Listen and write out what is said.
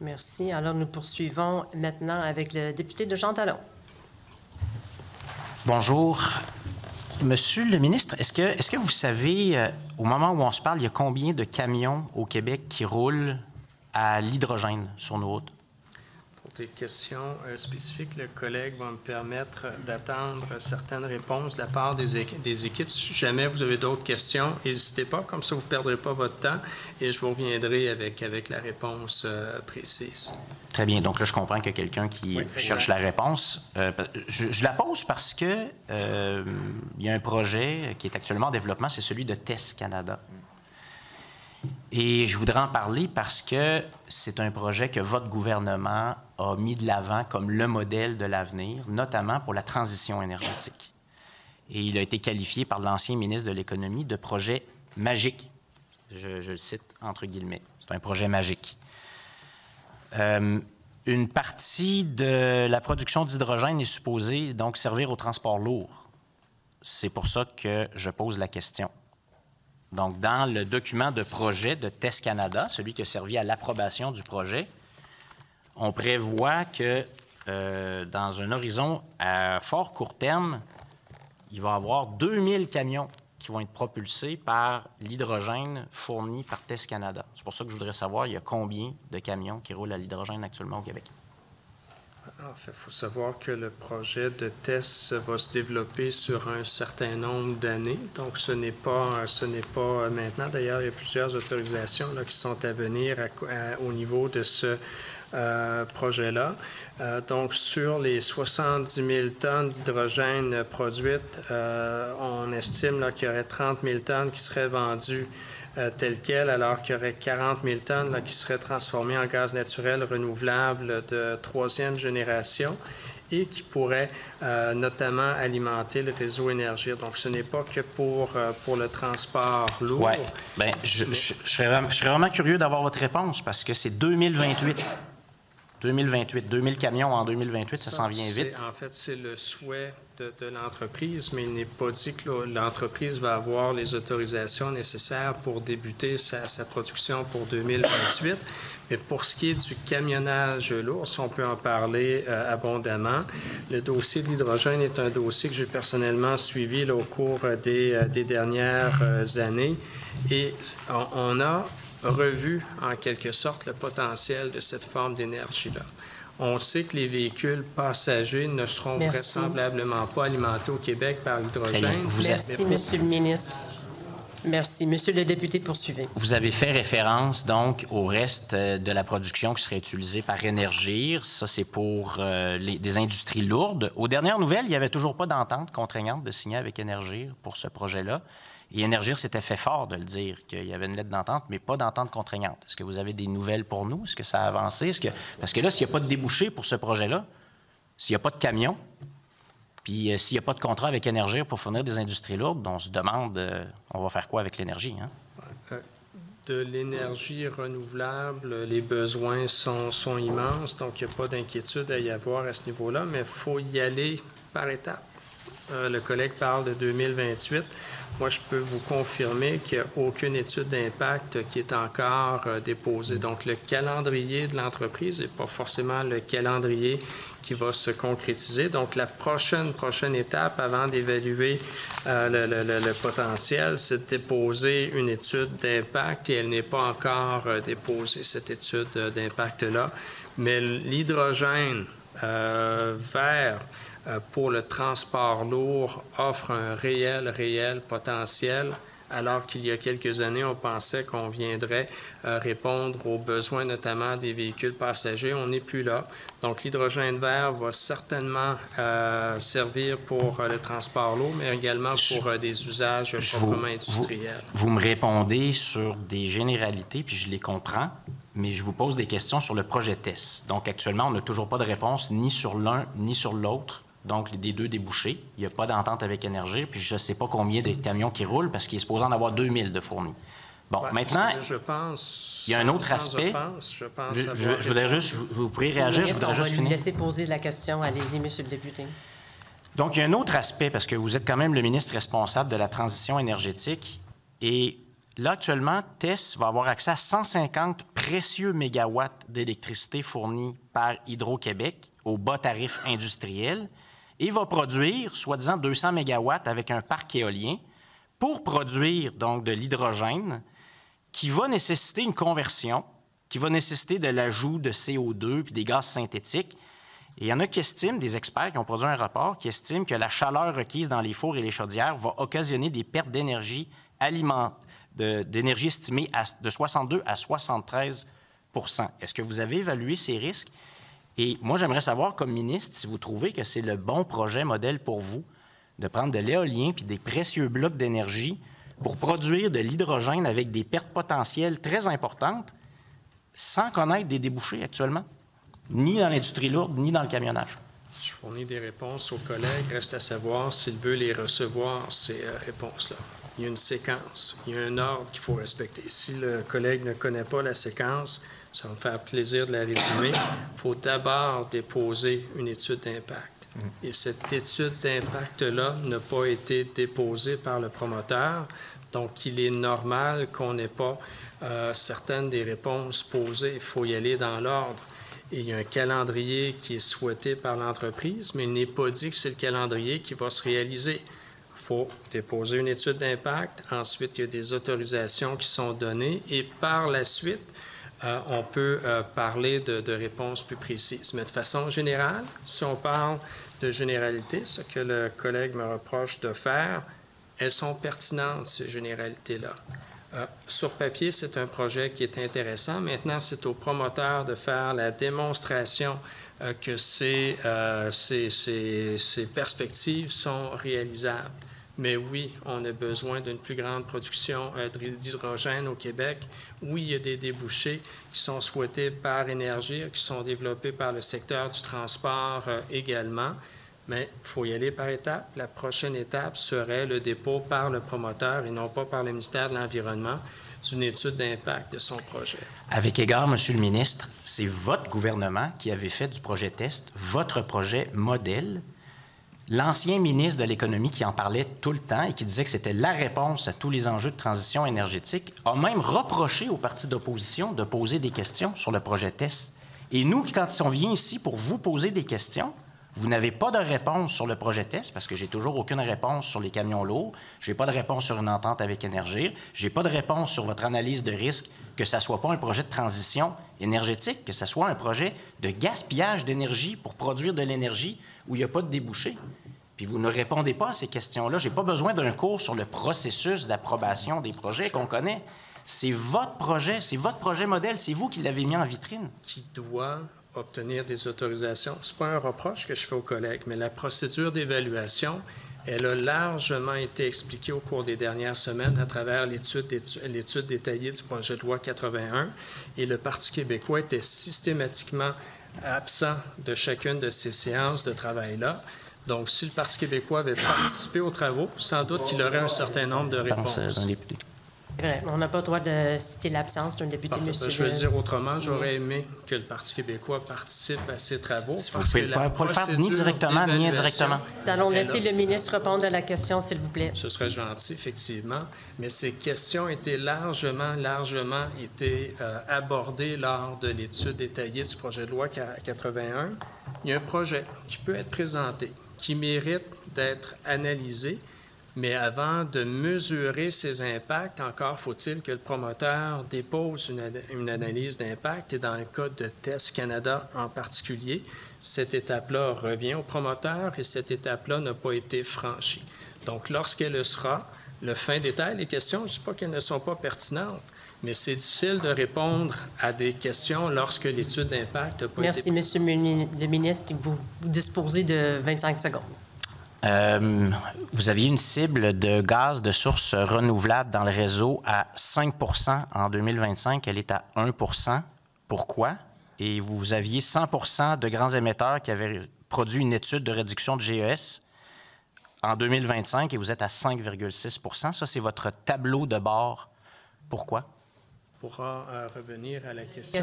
Merci. Alors, nous poursuivons maintenant avec le député de Jean Talon. Bonjour. Monsieur le ministre, est-ce que vous savez, au moment où on se parle, il y a combien de camions au Québec qui roulent à l'hydrogène sur nos routes? Pour des questions spécifiques, le collègue va me permettre d'attendre certaines réponses de la part des équipes. Si jamais vous avez d'autres questions, n'hésitez pas, comme ça vous ne perdrez pas votre temps et je vous reviendrai avec la réponse précise. Très bien. Donc là, je comprends qu'il y a quelqu'un qui cherche la réponse. Je la pose parce que il y a un projet qui est actuellement en développement, c'est celui de TES Canada. Et je voudrais en parler parce que c'est un projet que votre gouvernement a mis de l'avant comme le modèle de l'avenir, notamment pour la transition énergétique. Et il a été qualifié par l'ancien ministre de l'Économie de projet magique. Je le cite entre guillemets. C'est un projet magique. Une partie de la production d'hydrogène est supposée donc servir au transport lourd. C'est pour ça que je pose la question. Donc, dans le document de projet de TES Canada, celui qui a servi à l'approbation du projet, on prévoit que dans un horizon à fort court terme, il va y avoir 2000 camions qui vont être propulsés par l'hydrogène fourni par TES Canada. C'est pour ça que je voudrais savoir, il y a combien de camions qui roulent à l'hydrogène actuellement au Québec? En fait, il faut savoir que le projet de TES va se développer sur un certain nombre d'années. Donc, ce n'est pas maintenant. D'ailleurs, il y a plusieurs autorisations là, qui sont à venir au niveau de ce projet-là. Donc, sur les 70 000 tonnes d'hydrogène produites, on estime là, qu'il y aurait 30 000 tonnes qui seraient vendues tel quel, alors qu'il y aurait 40 000 tonnes là, qui seraient transformées en gaz naturel renouvelable de troisième génération et qui pourraient notamment alimenter le réseau Énergir. Donc, ce n'est pas que pour le transport lourd. Oui. Bien, je serais vraiment curieux d'avoir votre réponse parce que c'est 2028. 2000 camions en 2028, ça s'en vient vite. En fait, c'est le souhait de l'entreprise, mais il n'est pas dit que l'entreprise va avoir les autorisations nécessaires pour débuter sa production pour 2028. Mais pour ce qui est du camionnage lourd, si on peut en parler abondamment, le dossier de l'hydrogène est un dossier que j'ai personnellement suivi là, au cours des dernières années. Et on a revu, en quelque sorte, le potentiel de cette forme d'énergie-là. On sait que les véhicules passagers ne seront vraisemblablement pas alimentés au Québec par l'hydrogène. Merci, Monsieur le ministre. Merci. Monsieur le député, poursuivez. Vous avez fait référence, donc, au reste de la production qui serait utilisée par Énergir. Ça, c'est pour des industries lourdes. Aux dernières nouvelles, il n'y avait toujours pas d'entente contraignante de signer avec Énergir pour ce projet-là. Et Énergir s'était fait fort de le dire, qu'il y avait une lettre d'entente, mais pas d'entente contraignante. Est-ce que vous avez des nouvelles pour nous? Est-ce que ça a avancé? Parce que là, s'il n'y a pas de débouché pour ce projet-là, s'il n'y a pas de camion, puis s'il n'y a pas de contrat avec Énergir pour fournir des industries lourdes, on se demande, on va faire quoi avec l'énergie? Hein? De l'énergie renouvelable, les besoins sont immenses, donc il n'y a pas d'inquiétude à y avoir à ce niveau-là, mais il faut y aller par étapes. Le collègue parle de 2028. Moi, je peux vous confirmer qu'il n'y a aucune étude d'impact qui est encore déposée. Donc, le calendrier de l'entreprise n'est pas forcément le calendrier qui va se concrétiser. Donc, la prochaine étape avant d'évaluer le potentiel, c'est de déposer une étude d'impact et elle n'est pas encore déposée, cette étude d'impact-là. Mais l'hydrogène vert pour le transport lourd offre un réel potentiel, alors qu'il y a quelques années, on pensait qu'on viendrait répondre aux besoins notamment des véhicules passagers. On n'est plus là. Donc, l'hydrogène vert va certainement servir pour le transport lourd, mais également pour des usages proprement industriels. Vous me répondez sur des généralités, puis je les comprends, mais je vous pose des questions sur le projet TES. Donc, actuellement, on n'a toujours pas de réponse ni sur l'un ni sur l'autre. Donc, des deux débouchés. Il n'y a pas d'entente avec Énergir, puis je ne sais pas combien de camions qui roulent parce qu'il est supposé en avoir 2000 de fournis. Bon, maintenant, je pense, il y a un autre aspect. Je voudrais juste, vous pourriez réagir, je voudrais juste finir. On va lui laisser poser la question. Allez-y, Monsieur le député. Donc, il y a un autre aspect, parce que vous êtes quand même le ministre responsable de la transition énergétique, et Là, actuellement, TES va avoir accès à 150 précieux mégawatts d'électricité fournis par Hydro-Québec au bas tarif industriel et va produire, soi-disant, 200 mégawatts avec un parc éolien pour produire donc de l'hydrogène qui va nécessiter une conversion, qui va nécessiter de l'ajout de CO2 puis des gaz synthétiques. Et il y en a qui estiment, des experts qui ont produit un rapport, qui estiment que la chaleur requise dans les fours et les chaudières va occasionner des pertes d'énergie d'énergie estimée de 62 à 73 %. Est-ce que vous avez évalué ces risques? Et moi, j'aimerais savoir, comme ministre, si vous trouvez que c'est le bon projet modèle pour vous de prendre de l'éolien puis des précieux blocs d'énergie pour produire de l'hydrogène avec des pertes potentielles très importantes sans connaître des débouchés actuellement, ni dans l'industrie lourde, ni dans le camionnage. Je fournis des réponses aux collègues. Reste à savoir s'ils veulent les recevoir, ces réponses-là. Il y a une séquence, il y a un ordre qu'il faut respecter. Si le collègue ne connaît pas la séquence, ça va me faire plaisir de la résumer. Il faut d'abord déposer une étude d'impact. Et cette étude d'impact-là n'a pas été déposée par le promoteur. Donc, il est normal qu'on n'ait pas certaines des réponses posées. Il faut y aller dans l'ordre. Et il y a un calendrier qui est souhaité par l'entreprise, mais il n'est pas dit que c'est le calendrier qui va se réaliser. Il faut déposer une étude d'impact. Ensuite, il y a des autorisations qui sont données. Et par la suite, on peut parler de réponses plus précises. Mais de façon générale, si on parle de généralité, ce que le collègue me reproche de faire, elles sont pertinentes, ces généralités-là. Sur papier, c'est un projet qui est intéressant. Maintenant, c'est au promoteur de faire la démonstration que ces perspectives sont réalisables. Mais oui, on a besoin d'une plus grande production d'hydrogène au Québec. Oui, il y a des débouchés qui sont souhaités par Énergir, qui sont développés par le secteur du transport également. Mais il faut y aller par étapes. La prochaine étape serait le dépôt par le promoteur et non pas par le ministère de l'Environnement d'une étude d'impact de son projet. Avec égard, Monsieur le ministre, c'est votre gouvernement qui avait fait du projet test votre projet modèle. L'ancien ministre de l'Économie qui en parlait tout le temps et qui disait que c'était la réponse à tous les enjeux de transition énergétique a même reproché aux partis d'opposition de poser des questions sur le projet test. Et nous, quand on vient ici pour vous poser des questions, vous n'avez pas de réponse sur le projet test parce que j'ai toujours aucune réponse sur les camions lourds. Je n'ai pas de réponse sur une entente avec Énergir. Je n'ai pas de réponse sur votre analyse de risque, que ça ne soit pas un projet de transition énergétique, que ce soit un projet de gaspillage d'énergie pour produire de l'énergie où il n'y a pas de débouché. Puis vous ne répondez pas à ces questions-là. Je n'ai pas besoin d'un cours sur le processus d'approbation des projets qu'on connaît. C'est votre projet modèle, c'est vous qui l'avez mis en vitrine. Qui doit obtenir des autorisations. Ce n'est pas un reproche que je fais aux collègues, mais la procédure d'évaluation, elle a largement été expliquée au cours des dernières semaines à travers l'étude détaillée du projet de loi 81, et le Parti québécois était systématiquement absent de chacune de ces séances de travail-là. Donc, si le Parti québécois avait participé aux travaux, sans doute qu'il aurait un certain nombre de réponses. On n'a pas le droit de citer l'absence d'un député, monsieur. Je veux le dire autrement, j'aurais aimé que le Parti québécois participe à ces travaux. Vous ne pouvez pas le faire ni directement ni indirectement. Nous allons laisser le ministre répondre à la question, s'il vous plaît. Ce serait gentil, effectivement, mais ces questions étaient largement été abordées lors de l'étude détaillée du projet de loi 81. Il y a un projet qui peut être présenté, qui mérite d'être analysé. Mais avant de mesurer ces impacts, encore faut-il que le promoteur dépose une analyse d'impact. Et dans le cas de Test Canada en particulier, cette étape-là revient au promoteur et cette étape-là n'a pas été franchie. Donc, lorsqu'elle le sera, le fin détail, les questions, je ne dis pas qu'elles ne sont pas pertinentes, mais c'est difficile de répondre à des questions lorsque l'étude d'impact n'a pas été... Merci, monsieur le ministre. Vous disposez de 25 secondes. Vous aviez une cible de gaz de source renouvelable dans le réseau à 5 % en 2025. Elle est à 1 %. Pourquoi? Et vous aviez 100 % de grands émetteurs qui avaient produit une étude de réduction de GES en 2025 et vous êtes à 5,6 %. Ça, c'est votre tableau de bord. Pourquoi? On pourra revenir à la question.